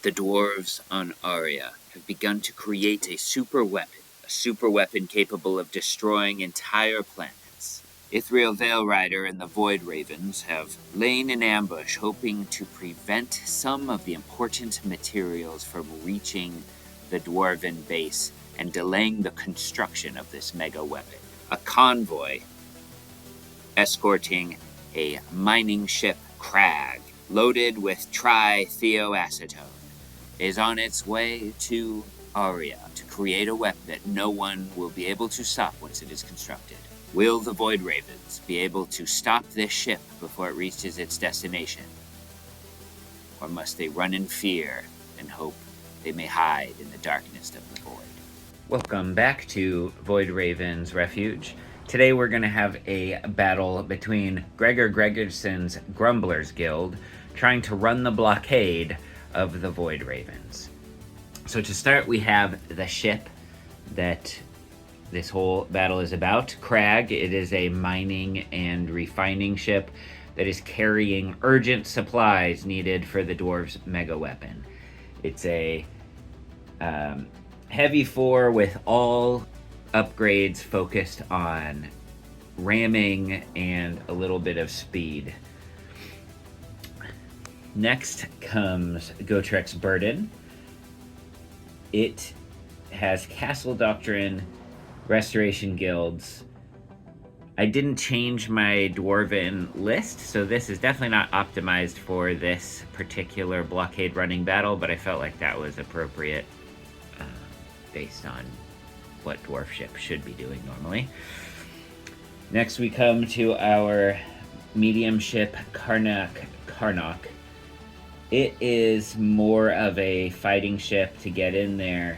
The dwarves on Aria have begun to create a super weapon capable of destroying entire planets. Ytheriel Veilrider and the Void Ravens have lain in ambush, hoping to prevent some of the important materials from reaching the dwarven base and delaying the construction of this mega weapon. A convoy escorting a mining ship, Kragg, loaded with tritheoacetone, is on its way to Aria to create a weapon that no one will be able to stop once it is constructed. Will the Void Ravens be able to stop this ship before it reaches its destination? Or must they run in fear and hope they may hide in the darkness of the void? Welcome back to Void Raven's Refuge. Today we're going to have a battle between Gregor Gregerson's Grumblers Guild trying to run the blockade of the Void Ravens. So to start, we have the ship that this whole battle is about, Kragg. It is a mining and refining ship that is carrying urgent supplies needed for the dwarves' mega weapon. It's a heavy four with all upgrades focused on ramming and a little bit of speed. Next comes Gotrek's Burden. It has Castle Doctrine, Restoration Guilds. I didn't change my Dwarven list, so this is definitely not optimized for this particular blockade running battle, but I felt like that was appropriate based on what dwarf ship should be doing normally. Next we come to our medium ship, Karnak. It is more of a fighting ship to get in there.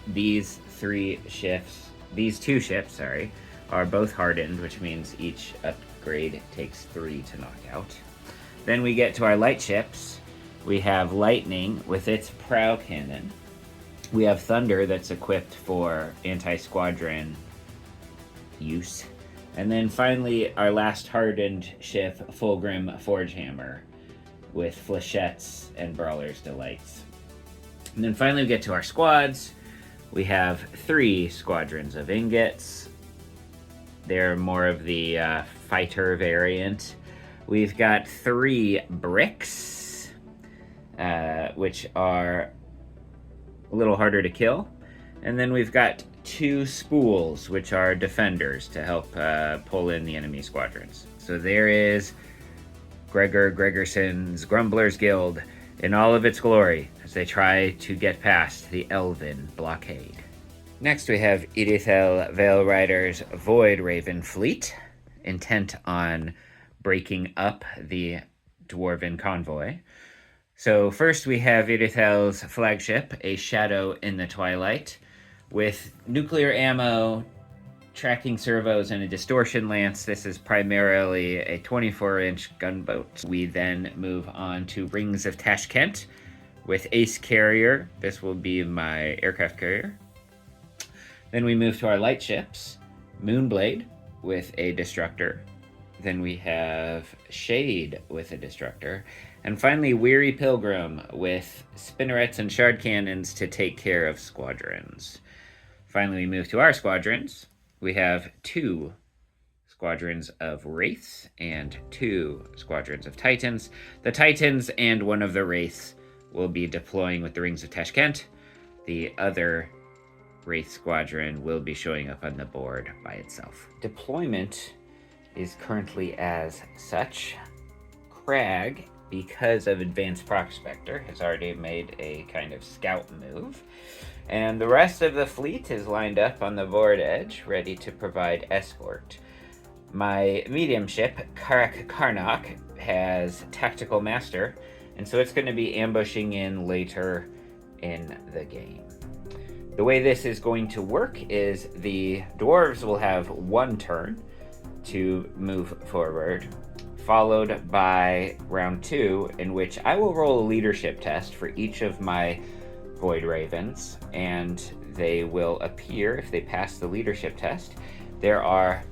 These two ships, are both hardened, which means each upgrade takes 3 to knock out. Then we get to our light ships. We have Lightning with its prow cannon. We have Thunder that's equipped for anti-squadron use. And then finally, our last hardened ship, Fulgrim Forgehammer, with flechettes and Brawler's Delights. And then finally we get to our squads. We have 3 squadrons of ingots. They're more of the fighter variant. We've got 3 bricks, which are a little harder to kill. And then we've got 2 spools, which are defenders to help pull in the enemy squadrons. So there is Gregor Gregerson's Grumblers Guild in all of its glory as they try to get past the Elven blockade. Next we have Ytheriel Veilrider's Void Raven fleet, intent on breaking up the Dwarven convoy. So first we have Ytheriel's flagship, a Shadow in the Twilight, with nuclear ammo, tracking servos, and a distortion lance. This is primarily a 24-inch gunboat. We then move on to Rings of Tashkent with Ace Carrier. This will be my aircraft carrier. Then we move to our light ships, Moonblade with a destructor. Then we have Shade with a destructor. And finally, Weary Pilgrim with spinnerets and shard cannons to take care of squadrons. Finally, we move to our squadrons. We have 2 squadrons of Wraiths and 2 squadrons of Titans. The Titans and one of the Wraiths will be deploying with the Rings of Tashkent. The other Wraith squadron will be showing up on the board by itself. Deployment is currently as such. Kragg, because of Advanced Prospector, has already made a kind of scout move. And the rest of the fleet is lined up on the board edge, ready to provide escort. My medium ship, Karnak, has Tactical Master, and so it's going to be ambushing in later in the game. The way this is going to work is the dwarves will have 1 turn to move forward, followed by round 2, in which I will roll a leadership test for each of my Void Ravens, and they will appear if they pass the leadership test. There are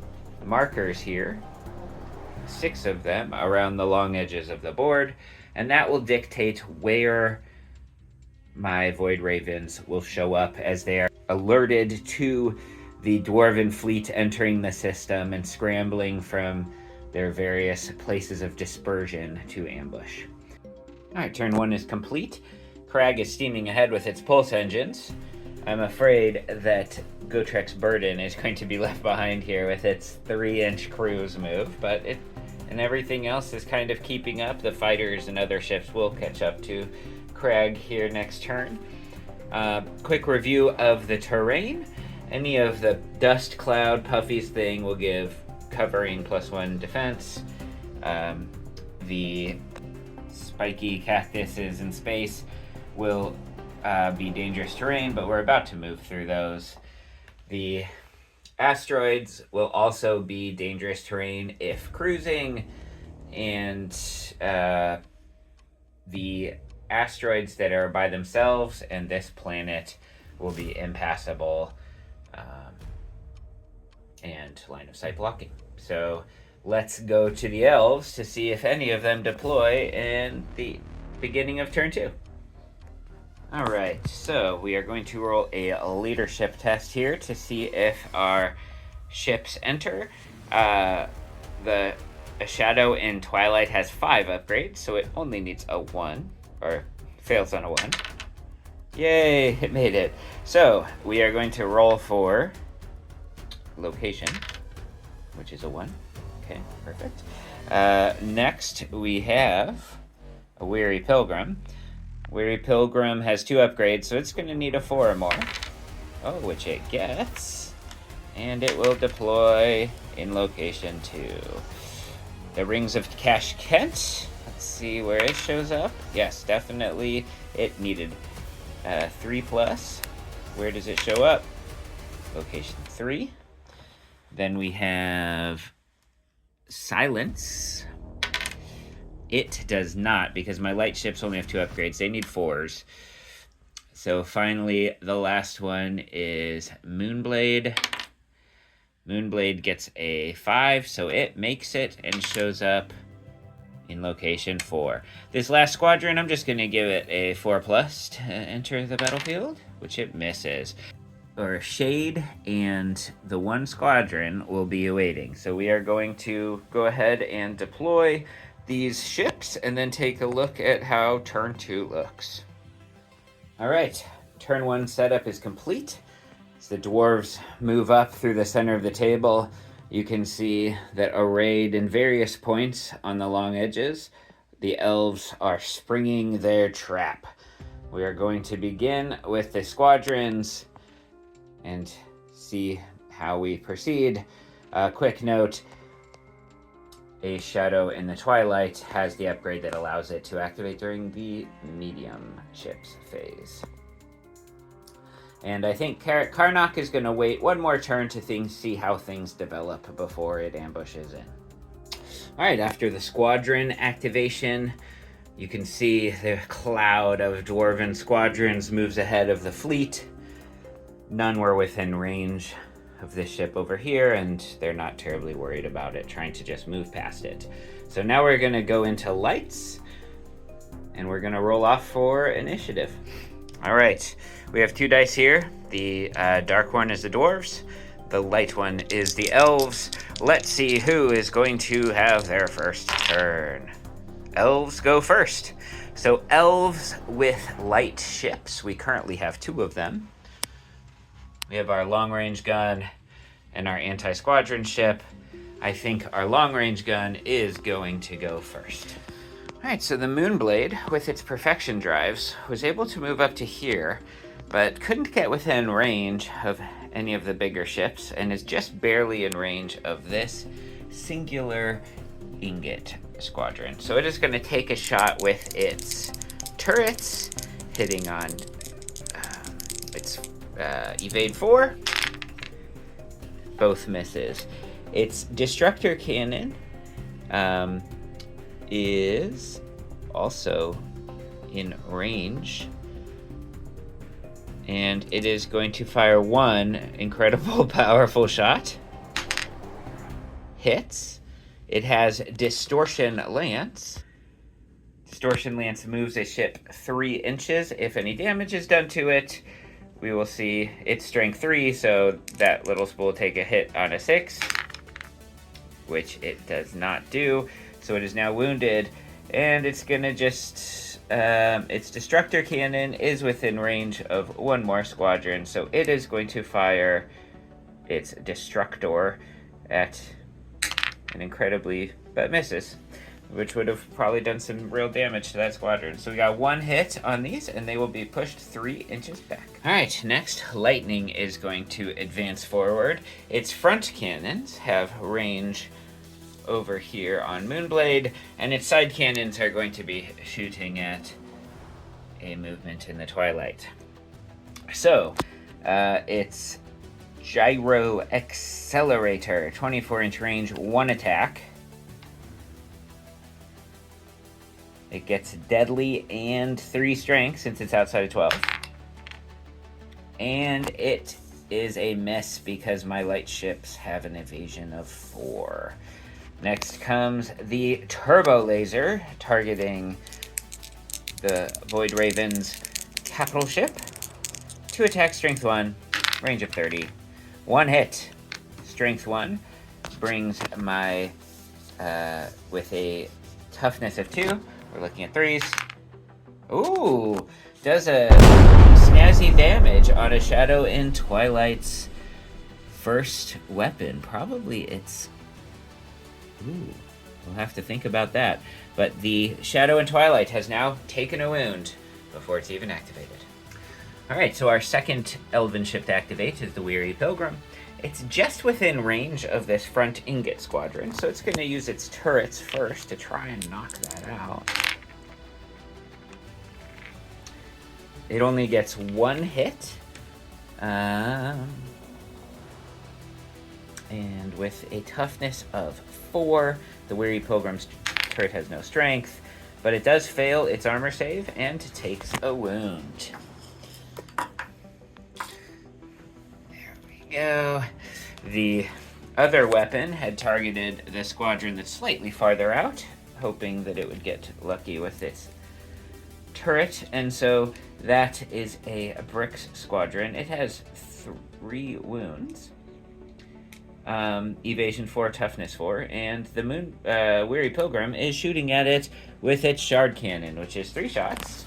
markers here, 6 of them, around the long edges of the board, and that will dictate where my Void Ravens will show up as they are alerted to the Dwarven fleet entering the system and scrambling from their various places of dispersion to ambush. Alright, turn 1 is complete. Kragg is steaming ahead with its pulse engines. I'm afraid that Gotrek's Burden is going to be left behind here with its 3-inch cruise move, but and everything else is kind of keeping up. The fighters and other ships will catch up to Kragg here next turn. Quick review of the terrain. Any of the dust cloud puffies thing will give covering +1 defense. The spiky cactuses in space will be dangerous terrain, but we're about to move through those. The asteroids will also be dangerous terrain if cruising, and the asteroids that are by themselves and this planet will be impassable and line of sight blocking. So let's go to the elves to see if any of them deploy in the beginning of turn 2. Alright, so we are going to roll a leadership test here to see if our ships enter. A Shadow in Twilight has 5 upgrades, so it only needs a 1, or fails on a 1. Yay, it made it. So we are going to roll for location, which is a 1. Okay, perfect. Next we have a Weary Pilgrim. Weary Pilgrim has 2 upgrades, so it's going to need a 4 or more. Oh, which it gets. And it will deploy in location 2. The Rings of Cash Kent. Let's see where it shows up. Yes, definitely it needed 3+. Where does it show up? Location 3. Then we have Silence. It does not, because my light ships only have 2 upgrades. They need 4s. So finally, the last one is Moonblade. Moonblade gets a 5, so it makes it and shows up in location 4. This last squadron, I'm just going to give it a 4+ to enter the battlefield, which it misses. Or Shade and the 1 squadron will be awaiting. So we are going to go ahead and deploy these ships and then take a look at how turn 2 looks. Alright, turn 1 setup is complete. As the dwarves move up through the center of the table, you can see that arrayed in various points on the long edges, the elves are springing their trap. We are going to begin with the squadrons and see how we proceed. Quick note, a Shadow in the Twilight has the upgrade that allows it to activate during the medium ships phase. And I think Karnak is going to wait one more turn to see how things develop before it ambushes in. Alright, after the squadron activation, you can see the cloud of dwarven squadrons moves ahead of the fleet. None were within range of this ship over here, and they're not terribly worried about it, trying to just move past it. So now we're going to go into lights, and we're going to roll off for initiative. All right, we have 2 dice here. The dark one is the dwarves. The light one is the elves. Let's see who is going to have their first turn. Elves go first. So elves with light ships. We currently have 2 of them. We have our long-range gun and our anti-squadron ship. I think our long-range gun is going to go first. All right, so the Moonblade, with its perfection drives, was able to move up to here, but couldn't get within range of any of the bigger ships, and is just barely in range of this singular ingot squadron. So it is going to take a shot with its turrets, hitting on its evade 4. Both misses. Its destructor cannon is also in range, and it is going to fire 1 incredible powerful shot. Hits. It has Distortion Lance. Distortion Lance moves a ship 3 inches. If any damage is done to it, we will see its strength 3, so that little spool will take a hit on a 6, which it does not do. So it is now wounded, and it's gonna just, its Destructor Cannon is within range of one more squadron, so it is going to fire its Destructor at an incredibly, but misses, which would have probably done some real damage to that squadron. So we got 1 hit on these, and they will be pushed 3 inches back. All right, next, Lightning is going to advance forward. Its front cannons have range over here on Moonblade, and its side cannons are going to be shooting at a movement in the Twilight. So, its Gyro Accelerator, 24-inch range, 1 attack. It gets Deadly and 3 strength since it's outside of 12. And it is a miss because my light ships have an evasion of 4. Next comes the Turbo Laser, targeting the Void Raven's capital ship. 2 attack, strength 1, range of 30. 1 hit, strength 1, brings my, with a toughness of 2, we're looking at 3s. Ooh, does a snazzy damage on a Shadow in Twilight's first weapon. Probably its... Ooh, we'll have to think about that. But the Shadow in Twilight has now taken a wound before it's even activated. Alright, so our second Elven ship to activate is the Weary Pilgrim. It's just within range of this front Ingot Squadron, so it's going to use its turrets first to try and knock that out. It only gets 1 hit. And with a toughness of 4, the Weary Pilgrim's turret has no strength, but it does fail its armor save and takes a wound. There we go. The other weapon had targeted the squadron that's slightly farther out, hoping that it would get lucky with its turret, and so that is a Bricks squadron. It has 3 wounds. Evasion 4, toughness 4, and the Weary Pilgrim is shooting at it with its Shard Cannon, which is 3 shots.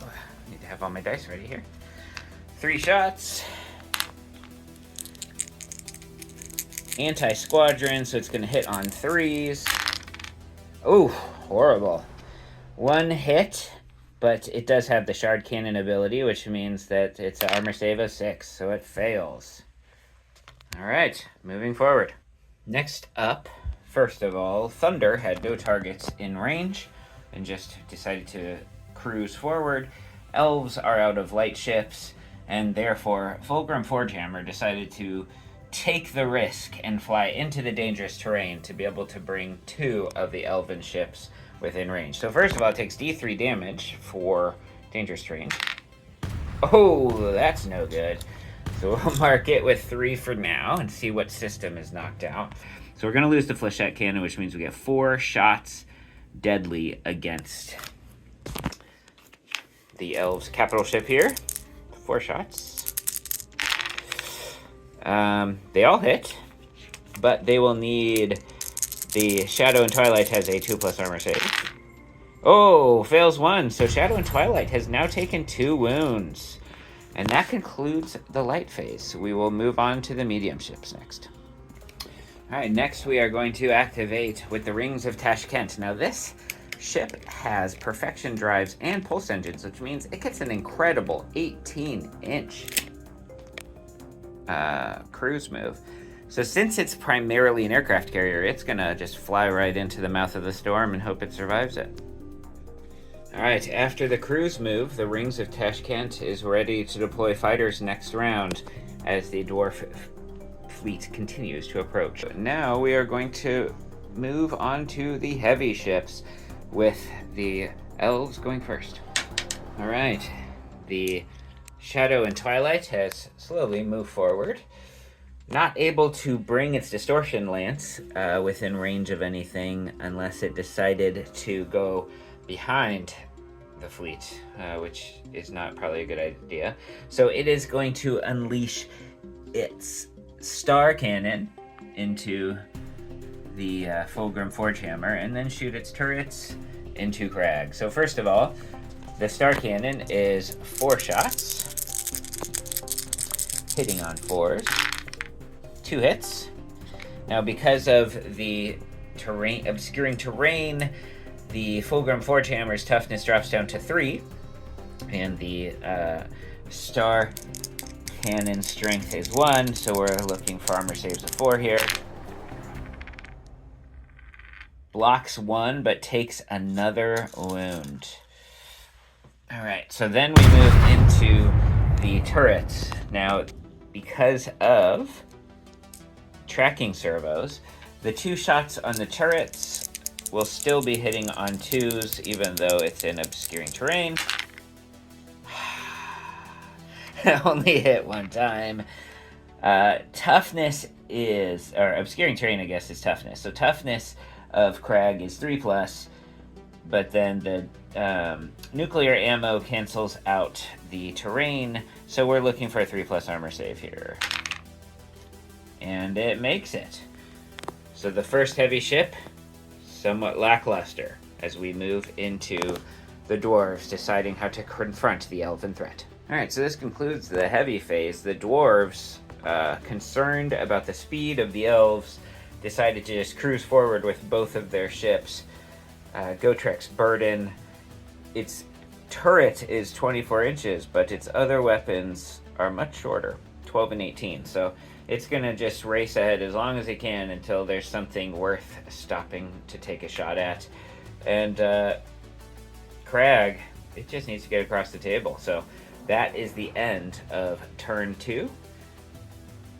I need to have all my dice ready here. 3 shots. Anti-squadron, so it's going to hit on 3s. Ooh, horrible. 1 hit, but it does have the Shard Cannon ability, which means that it's an armor save of 6, so it fails. Alright, moving forward. Next up, first of all, Thunder had no targets in range and just decided to cruise forward. Elves are out of light ships, and therefore Fulgrim Forgehammer decided to take the risk and fly into the dangerous terrain to be able to bring 2 of the Elven ships within range. So first of all, it takes D3 damage for dangerous terrain. Oh, that's no good. So we'll mark it with 3 for now and see what system is knocked out. So we're going to lose the Flechette Cannon, which means we get 4 shots deadly against the Elves' capital ship here. 4 shots. They all hit, but they will need... The Shadow in Twilight has a 2+ armor save. Oh, fails 1. So Shadow in Twilight has now taken 2 wounds. And that concludes the light phase. We will move on to the medium ships next. Alright, next we are going to activate with the Rings of Tashkent. Now this ship has Perfection drives and pulse engines, which means it gets an incredible 18-inch cruise move. So since it's primarily an aircraft carrier, it's gonna just fly right into the mouth of the storm and hope it survives it. Alright, after the cruise move, the Rings of Tashkent is ready to deploy fighters next round as the Dwarf fleet continues to approach. Now we are going to move on to the heavy ships with the Elves going first. Alright, the Shadow in Twilight has slowly moved forward. Not able to bring its Distortion Lance within range of anything unless it decided to go behind the fleet, which is not probably a good idea. So it is going to unleash its Star Cannon into the Fulgrim Forgehammer and then shoot its turrets into Kragg. So first of all, the Star Cannon is 4 shots, hitting on 4s. 2 hits. Now, because of the obscuring terrain, the Fulgrim Forgehammer's toughness drops down to 3, and the Star Cannon strength is 1, so we're looking for armor saves of 4 here. Blocks 1, but takes another wound. Alright, so then we move into the turrets. Now, because of tracking servos, the 2 shots on the turrets will still be hitting on 2s, even though it's in obscuring terrain. Only hit 1 time. Toughness is, or obscuring terrain, I guess, is toughness. So toughness of Kragg is 3+, but then the nuclear ammo cancels out the terrain, so we're looking for a 3+ armor save here. And it makes it. So the first heavy ship, somewhat lackluster, as we move into the dwarves deciding how to confront the elven threat. Alright, so this concludes the heavy phase. The dwarves, concerned about the speed of the elves, decided to just cruise forward with both of their ships. Gotrek's Burden, its turret is 24 inches, but its other weapons are much shorter, 12 and 18. So it's going to just race ahead as long as it can until there's something worth stopping to take a shot at. And Kragg, it just needs to get across the table. So that is the end of turn 2.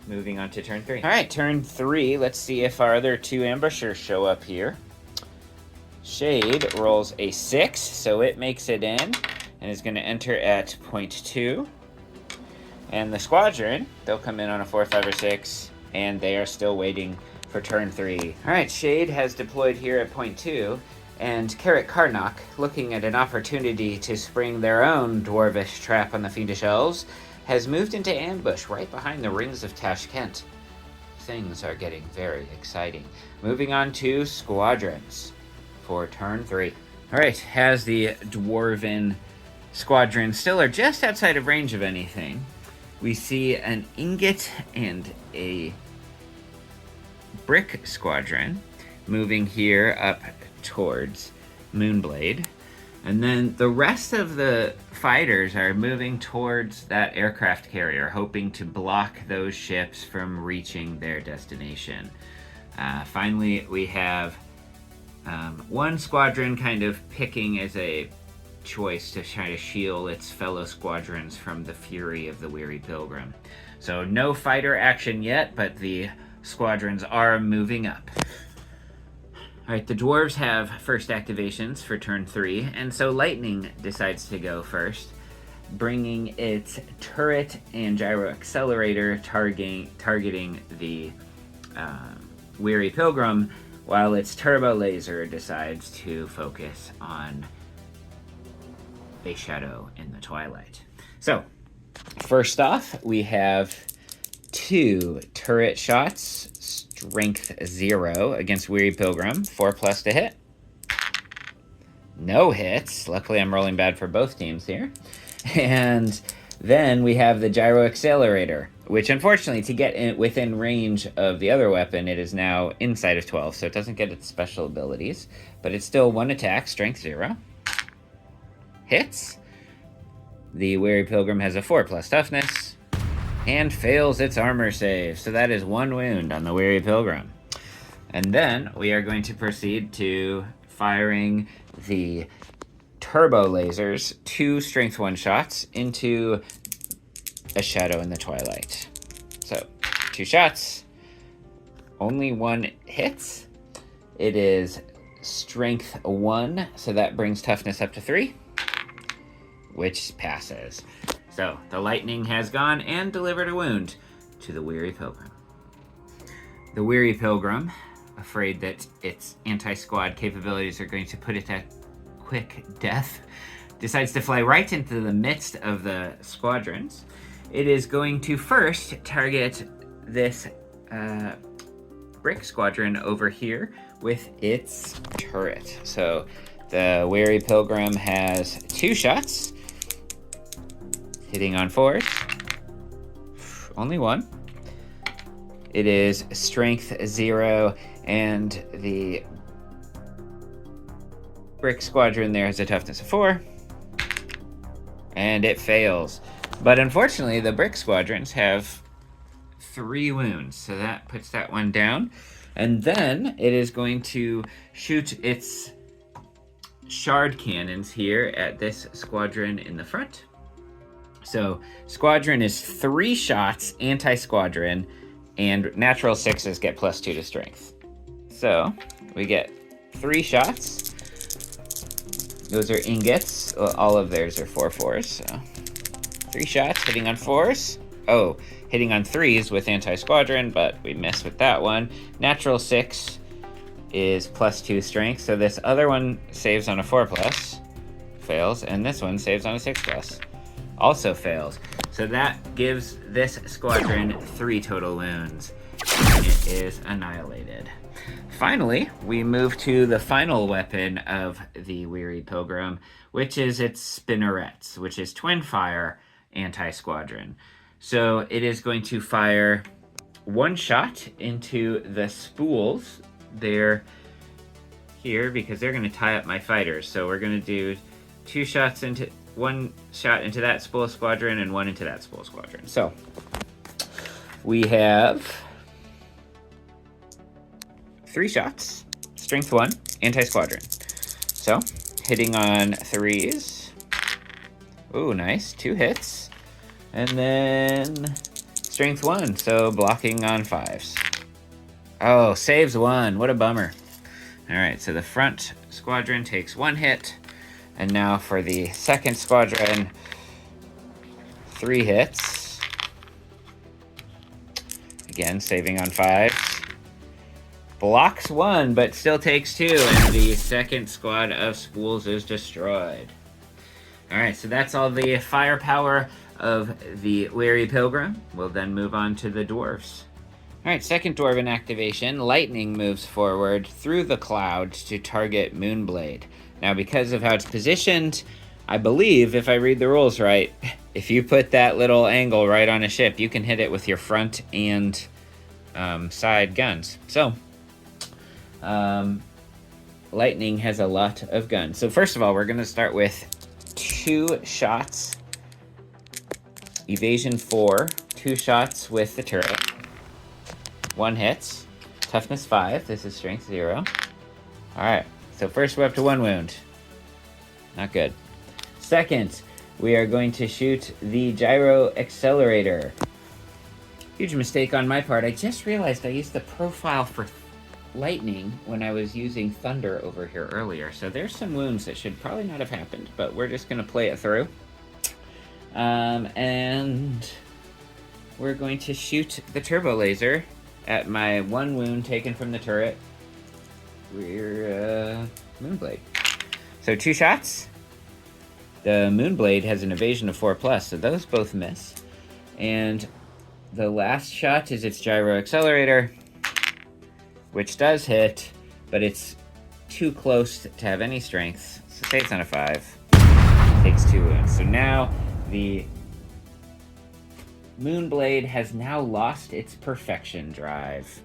Moving on to turn 3. All right, turn 3. Let's see if our other 2 ambushers show up here. Shade rolls a 6, so it makes it in and is going to enter at point 2. And the squadron, they'll come in on a 4, 5, or 6, and they are still waiting for turn 3. All right, Shade has deployed here at point 2, and Carrot Karnak, looking at an opportunity to spring their own dwarvish trap on the fiendish elves, has moved into ambush right behind the rings of Tashkent. Things are getting very exciting. Moving on to squadrons for turn 3. All right, as the dwarven squadron still are just outside of range of anything, we see an ingot and a brick squadron moving here up towards Moonblade. And then the rest of the fighters are moving towards that aircraft carrier, hoping to block those ships from reaching their destination. Finally, we have one squadron kind of picking as a choice to try to shield its fellow squadrons from the fury of the Weary Pilgrim. So no fighter action yet, but the squadrons are moving up. Alright, the dwarves have first activations for turn 3, and so Lightning decides to go first, bringing its turret and gyro accelerator targeting the Weary Pilgrim, while its turbo laser decides to focus on a shadow in the twilight. So, first off, we have 2 turret shots, strength 0 against Weary Pilgrim, 4+ to hit. No hits. Luckily, I'm rolling bad for both teams here. And then we have the gyro accelerator, which unfortunately, to get within range of the other weapon, it is now inside of 12, so it doesn't get its special abilities, but it's still 1 attack, strength 0. Hits. The Weary Pilgrim has a 4+ toughness and fails its armor save. So that is 1 wound on the Weary Pilgrim. And then we are going to proceed to firing the turbo lasers, 2 strength 1 shots into a shadow in the twilight. So 2 shots, only 1 hits. It is strength 1, so that brings toughness up to 3. Which passes. So, the lightning has gone and delivered a wound to the Weary Pilgrim. The Weary Pilgrim, afraid that its anti-squad capabilities are going to put it at quick death, decides to fly right into the midst of the squadrons. It is going to first target this brick squadron over here with its turret. So the Weary Pilgrim has 2 shots, hitting on 4s. Only 1. It is strength 0, and the brick squadron there has a toughness of 4. And it fails. But unfortunately, the brick squadrons have 3 wounds, so that puts that one down. And then it is going to shoot its shard cannons here at this squadron in the front. So squadron is 3 shots, anti-squadron, and natural 6s get +2 to strength. So we get 3 shots. Those are ingots. All of theirs are 4/4s. So 3 shots, hitting on 4s. Oh, hitting on 3s with anti-squadron, but we miss with that one. Natural 6 is +2 strength, so this other one saves on a 4+, fails, and this one saves on a 6+, also fails. So that gives this squadron 3 total wounds, and it is annihilated. Finally, we move to the final weapon of the Weary Pilgrim, which is its spinnerets, which is twin fire anti-squadron. So it is going to fire 1 shot into the spools. They're here because they're going to tie up my fighters. So we're going to do 2 shots into 1 shot into that spool squadron and 1 into that spool squadron. So we have 3 shots, strength 1, anti-squadron. So, hitting on 3s. Ooh, nice, 2 hits. And then strength 1, so blocking on 5s. Oh, saves 1, what a bummer. All right, so the front squadron takes 1 hit. And now for the second squadron, 3 hits. Again, saving on 5s. Blocks 1, but still takes 2, and the second squad of spools is destroyed. Alright, so that's all the firepower of the Weary Pilgrim. We'll then move on to the Dwarfs. Alright, second Dwarven activation. Lightning moves forward through the clouds to target Moonblade. Now, because of how it's positioned, I believe, if I read the rules right, if you put that little angle right on a ship, you can hit it with your front and side guns. So, Lightning has a lot of guns. So first of all, we're going to start with 2 shots. Evasion 4. 2 shots with the turret. 1 hits. Toughness 5. This is strength 0. Alright, so first we're up to 1 wound. Not good. Second, we are going to shoot the gyro accelerator. Huge mistake on my part. I just realized I used the profile for lightning when I was using thunder over here earlier. So there's some wounds that should probably not have happened, but we're just going to play it through. And we're going to shoot the turbo laser at my 1 wound taken from the turret. We're Moonblade. So 2 shots. The Moonblade has an evasion of 4+, so those both miss. And the last shot is its gyro accelerator, which does hit, but it's too close to have any strength. So saves on a 5. Takes 2 wounds. So now the Moonblade has now lost its perfection drive.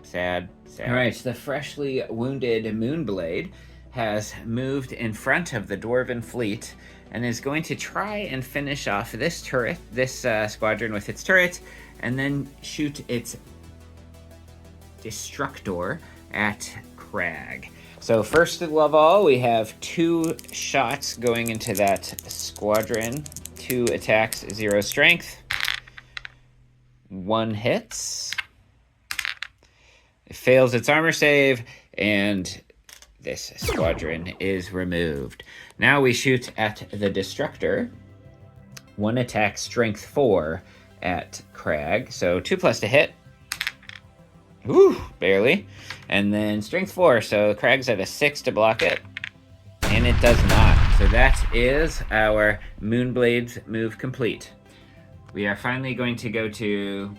Sad, sad. Alright, so the freshly wounded Moonblade has moved in front of the Dwarven fleet and is going to try and finish off this turret, this squadron with its turret, and then shoot its Destructor at Kragg. So first of all, we have 2 shots going into that squadron. 2 attacks, 0 strength. 1 hits. It fails its armor save, and this squadron is removed. Now we shoot at the Destructor. 1 attack, strength 4 at Kragg. So 2+ to hit. Ooh, barely. And then strength 4, so Kragg's at a 6 to block it. And it does not. So that is our Moonblade's move complete. We are finally going to go to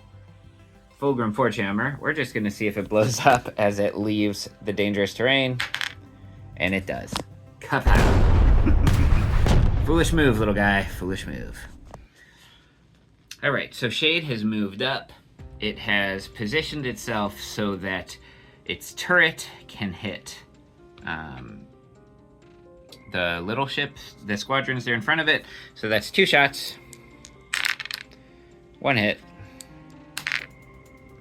Fulgrim Forgehammer. We're just going to see if it blows up as it leaves the dangerous terrain. And it does. Kapow! Foolish move, little guy. Foolish move. Alright, so Shade has moved up. It has positioned itself so that its turret can hit the little ships, the squadrons there in front of it. So that's 2 shots. 1 hit.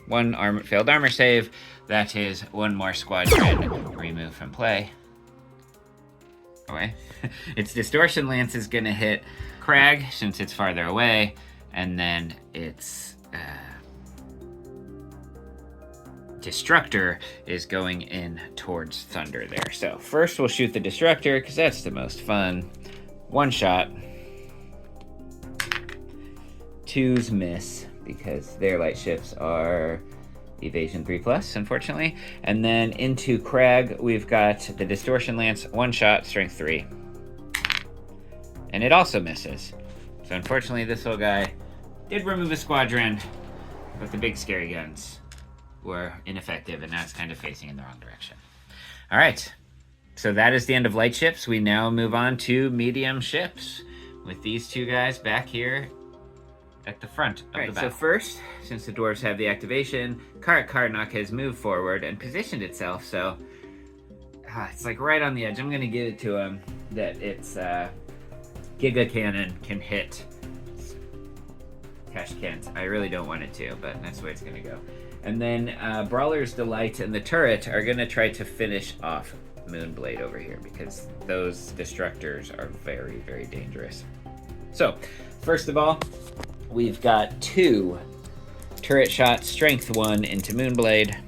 1 failed armor save. That is 1 more squadron removed from play. Away. Its Distortion Lance is going to hit Kragg since it's farther away. And then its Destructor is going in towards Thunder there. So first we'll shoot the Destructor because that's the most fun. 1 shot. 2s miss because their light ships are evasion 3+, unfortunately. And then into Kragg, we've got the Distortion Lance, 1 shot, strength 3. And it also misses. So unfortunately this little guy did remove a squadron, but the big scary guns were ineffective, and now it's kind of facing in the wrong direction. All right, so that is the end of light ships. We now move on to medium ships with these 2 guys back here at the front of the battle. So first, since the dwarves have the activation, Karnak has moved forward and positioned itself, so it's like right on the edge. I'm going to give it to him that its Giga Cannon can hit Tashkent. I really don't want it to, but that's the way it's going to go. And then Brawler's Delight and the turret are going to try to finish off Moonblade over here because those destructors are very, very dangerous. So, first of all, we've got 2 turret shots, strength 1 into Moonblade.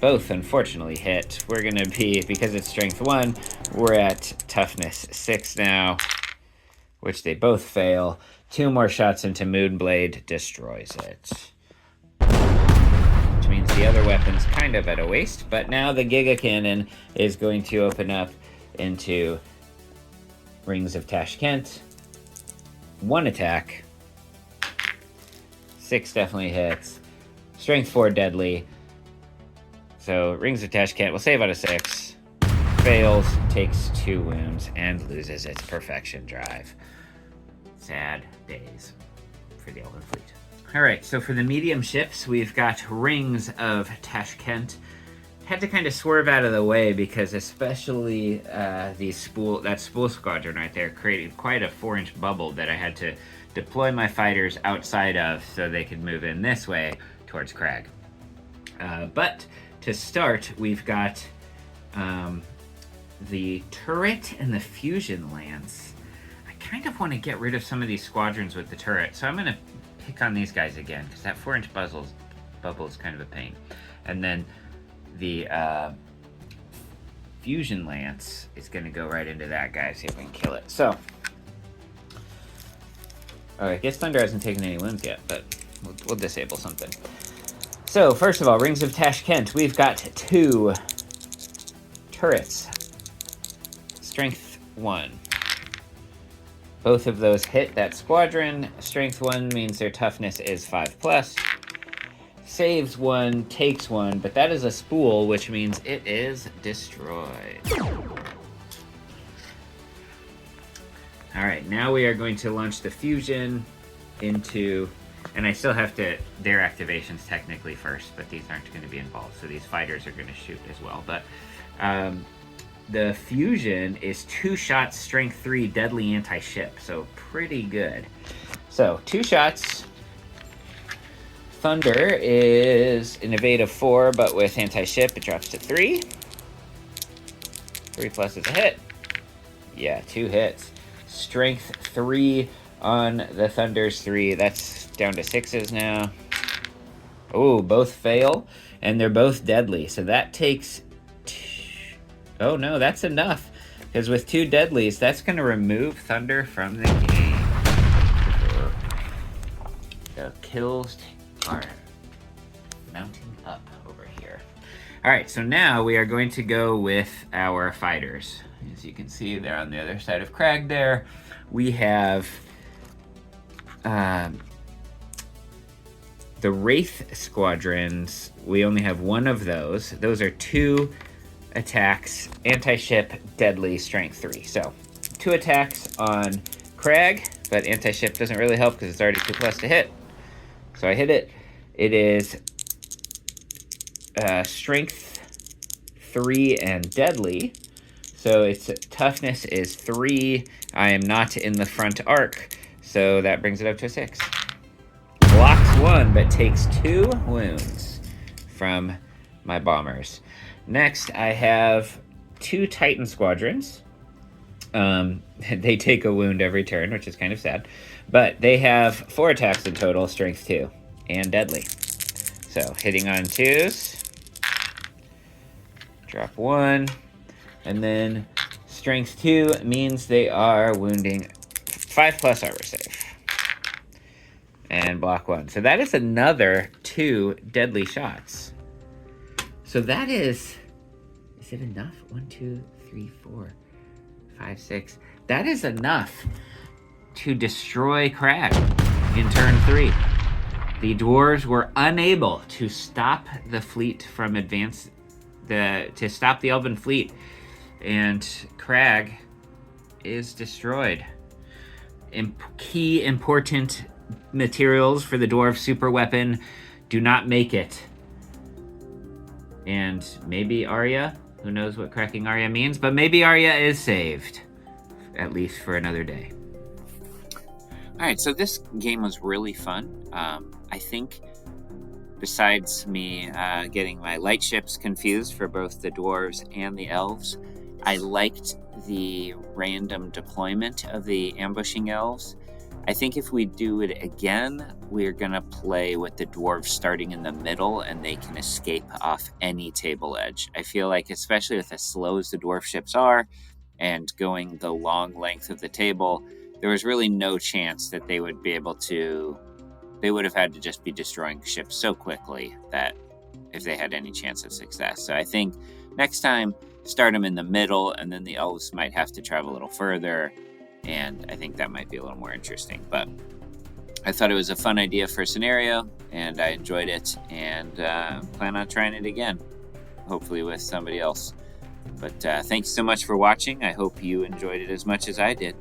Both unfortunately hit. We're going to be, because it's strength 1, we're at toughness 6 now, which they both fail. 2 more shots into Moonblade destroys it. Which means the other weapon's kind of at a waste, but now the Giga Cannon is going to open up into Rings of Tashkent. 1 attack. 6 definitely hits. Strength 4 deadly. So Rings of Tashkent will save out of 6. Fails, takes 2 wounds, and loses its perfection drive. Sad days for the Elven Fleet. Alright, so for the medium ships, we've got Rings of Tashkent. Had to kind of swerve out of the way because especially that spool squadron right there created quite a 4-inch bubble that I had to deploy my fighters outside of so they could move in this way towards Kragg. But to start, we've got the turret and the fusion lance. I kind of want to get rid of some of these squadrons with the turret, so I'm going to pick on these guys again because that 4-inch bubble is kind of a pain. And then the fusion lance is going to go right into that guy, see if we can kill it. So, I guess Thunder hasn't taken any wounds yet, but we'll disable something. So, first of all, Rings of Tashkent, we've got 2 turrets. Strength 1. Both of those hit that squadron. Strength 1 means their toughness is 5+. Saves 1, takes 1, but that is a spool, which means it is destroyed. Alright, now we are going to launch the fusion into... And I still have to... Their activations technically first, but these aren't going to be involved, so these fighters are going to shoot as well. But the fusion is 2 shots, strength 3, deadly anti-ship, so pretty good. So, 2 shots... Thunder is an evade of 4, but with anti-ship, it drops to 3. 3+ is a hit. Yeah, 2 hits. Strength 3 on the Thunder's 3. That's down to 6s now. Oh, both fail, and they're both deadly. So that takes... Oh, no, that's enough. Because with 2 deadlies, that's going to remove Thunder from the game. The kills... are mounting up over here. All right, so now we are going to go with our fighters. As you can see, they're on the other side of Kragg there. We have the Wraith squadrons. We only have one of those. Those are 2 attacks, anti-ship, deadly, strength 3. So 2 attacks on Kragg, but anti-ship doesn't really help because it's already 2+ to hit. So I hit it. It is strength 3 and deadly. So its toughness is 3. I am not in the front arc, so that brings it up to a 6. Blocks 1, but takes 2 wounds from my bombers. Next, I have 2 Titan squadrons. They take a wound every turn, which is kind of sad. But they have 4 attacks in total, strength 2, and deadly. So hitting on 2s. Drop 1. And then strength 2 means they are wounding 5+ armor save. And block 1. So that is another 2 deadly shots. So that is it enough? 1, 2, 3, 4, 5, 6. That is enough to destroy Kragg in turn 3. The dwarves were unable to stop the fleet from to stop the elven fleet, and Kragg is destroyed. Key important materials for the dwarf super weapon do not make it. And maybe Aria, who knows what cracking Aria means, but maybe Aria is saved, at least for another day. All right, so this game was really fun. I think besides me getting my light ships confused for both the dwarves and the elves, I liked the random deployment of the ambushing elves. I think if we do it again, we're going to play with the dwarves starting in the middle and they can escape off any table edge. I feel like, especially with as slow as the dwarf ships are and going the long length of the table, there was really no chance that they would be able to... They would have had to just be destroying ships so quickly that if they had any chance of success. So I think next time, start them in the middle, and then the elves might have to travel a little further, and I think that might be a little more interesting. But I thought it was a fun idea for a scenario, and I enjoyed it, and plan on trying it again, hopefully with somebody else. But thanks so much for watching. I hope you enjoyed it as much as I did.